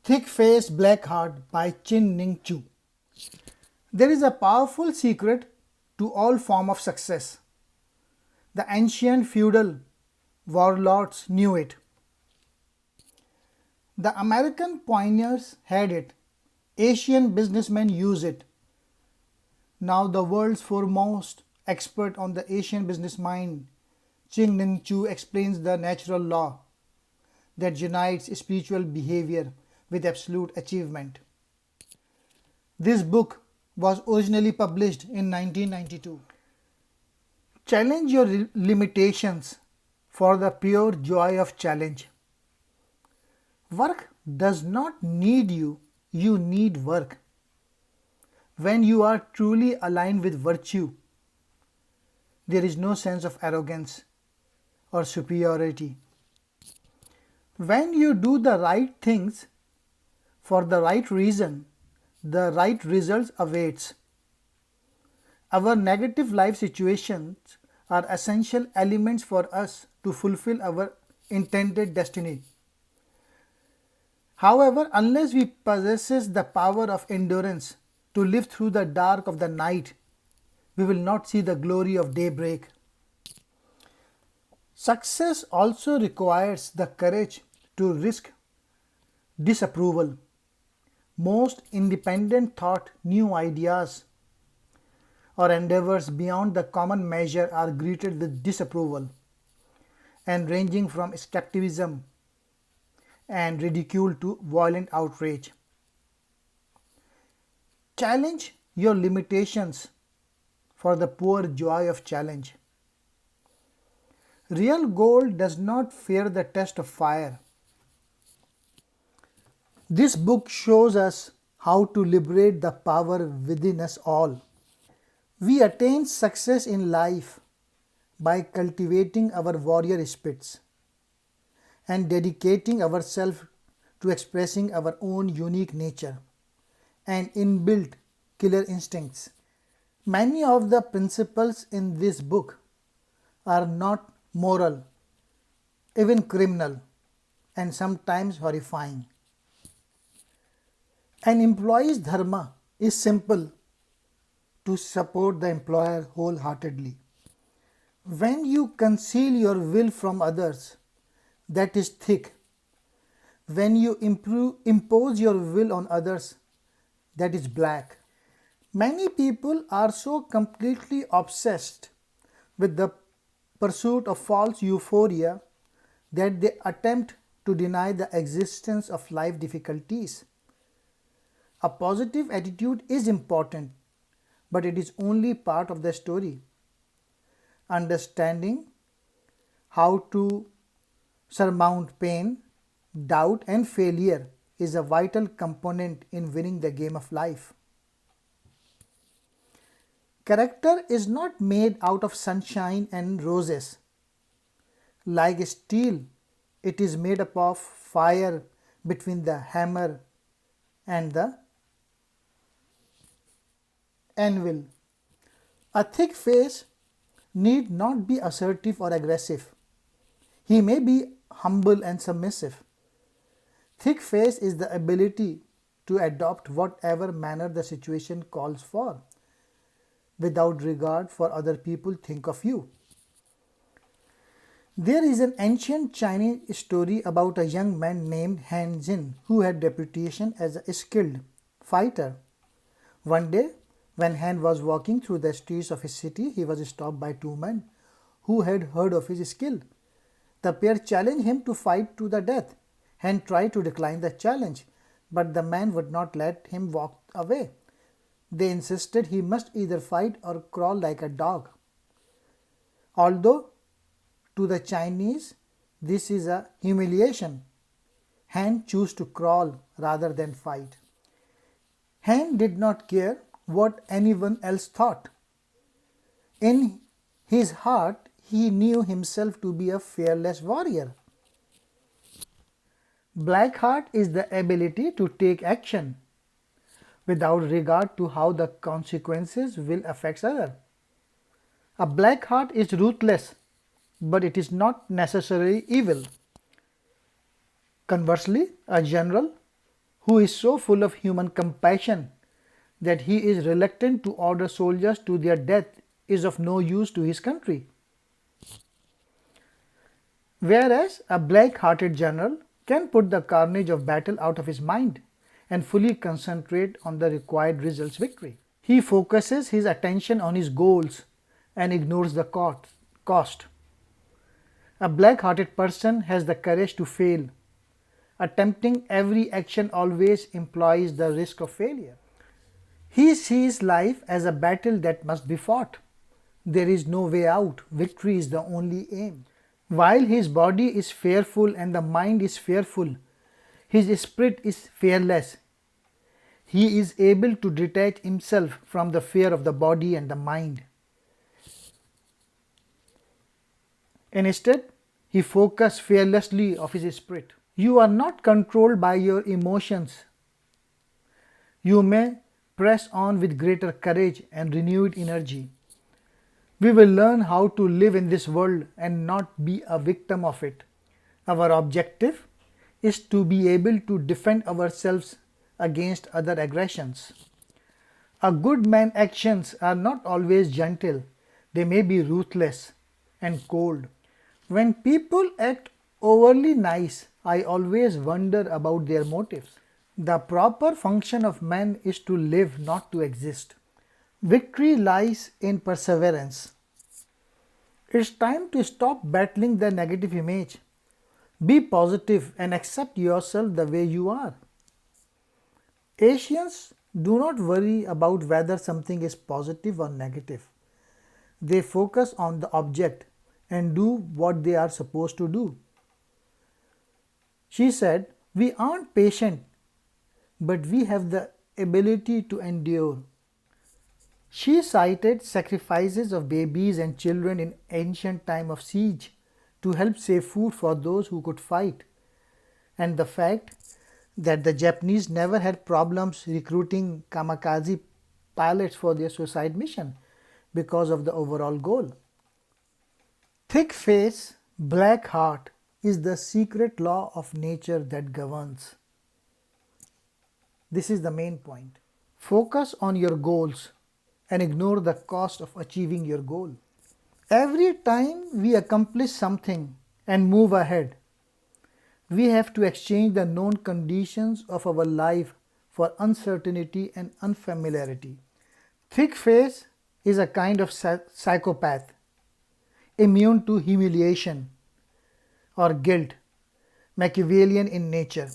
Thick Face Black Heart by Ning Chu. There is a powerful secret to all form of success. The ancient feudal warlords knew it. The American pioneers had it. Asian businessmen use it. Now the world's foremost expert on the Asian business mind, Ning Chu, explains the natural law that unites spiritual behavior with absolute achievement. This book was originally published in 1992. Challenge your limitations for the pure joy of challenge. Work does not need you, you need work. When you are truly aligned with virtue, there is no sense of arrogance or superiority. When you do the right things for the right reason, the right results awaits. Our negative life situations are essential elements for us to fulfill our intended destiny. However, unless we possess the power of endurance to live through the dark of the night, we will not see the glory of daybreak. Success also requires the courage to risk disapproval. Most independent thought, new ideas, or endeavors beyond the common measure are greeted with disapproval, and ranging from skepticism and ridicule to violent outrage. Challenge your limitations for the poor joy of challenge. Real gold does not fear the test of fire. This book shows us how to liberate the power within us all. We attain success in life by cultivating our warrior spirits and dedicating ourselves to expressing our own unique nature and inbuilt killer instincts. Many of the principles in this book are not moral, even criminal, and sometimes horrifying. An employee's dharma is simple: to support the employer wholeheartedly. When you conceal your will from others, that is thick. When you impose your will on others, that is black. Many people are so completely obsessed with the pursuit of false euphoria that they attempt to deny the existence of life difficulties. A positive attitude is important, but it is only part of the story. Understanding how to surmount pain, doubt, and failure is a vital component in winning the game of life. Character is not made out of sunshine and roses. Like steel, it is made up of fire between the hammer and the anvil. A thick face need not be assertive or aggressive. He may be humble and submissive. Thick face is the ability to adopt whatever manner the situation calls for, without regard for other people think of you. There is an ancient Chinese story about a young man named Han Jin who had reputation as a skilled fighter. One day, when Han was walking through the streets of his city, he was stopped by two men who had heard of his skill. The pair challenged him to fight to the death. Han tried to decline the challenge, but the men would not let him walk away. They insisted he must either fight or crawl like a dog. Although to the Chinese this is a humiliation, Han chose to crawl rather than fight. Han did not care what anyone else thought. In his heart, he knew himself to be a fearless warrior. Black heart is the ability to take action without regard to how the consequences will affect others. A black heart is ruthless, but it is not necessarily evil. Conversely, a general who is so full of human compassion that he is reluctant to order soldiers to their death, is of no use to his country. Whereas a black-hearted general can put the carnage of battle out of his mind and fully concentrate on the required results victory. He focuses his attention on his goals and ignores the cost. A black-hearted person has the courage to fail. Attempting every action always implies the risk of failure. He sees life as a battle that must be fought. There is no way out. Victory is the only aim. While his body is fearful and the mind is fearful, his spirit is fearless. He is able to detach himself from the fear of the body and the mind. Instead, he focuses fearlessly of his spirit. You are not controlled by your emotions. You may press on with greater courage and renewed energy. We will learn how to live in this world and not be a victim of it. Our objective is to be able to defend ourselves against other aggressions. A good man's actions are not always gentle. They may be ruthless and cold. When people act overly nice, I always wonder about their motives. The proper function of man is to live, not to exist. Victory lies in perseverance. It's time to stop battling the negative image. Be positive and accept yourself the way you are. Asians do not worry about whether something is positive or negative. They focus on the object and do what they are supposed to do. She said, "We aren't patient, but we have the ability to endure." She cited sacrifices of babies and children in ancient time of siege to help save food for those who could fight, and the fact that the Japanese never had problems recruiting kamikaze pilots for their suicide mission because of the overall goal. Thick face, black heart is the secret law of nature that governs. This is the main point. Focus on your goals and ignore the cost of achieving your goal. Every time we accomplish something and move ahead, we have to exchange the known conditions of our life for uncertainty and unfamiliarity. Thick face is a kind of psychopath, immune to humiliation or guilt, Machiavellian in nature.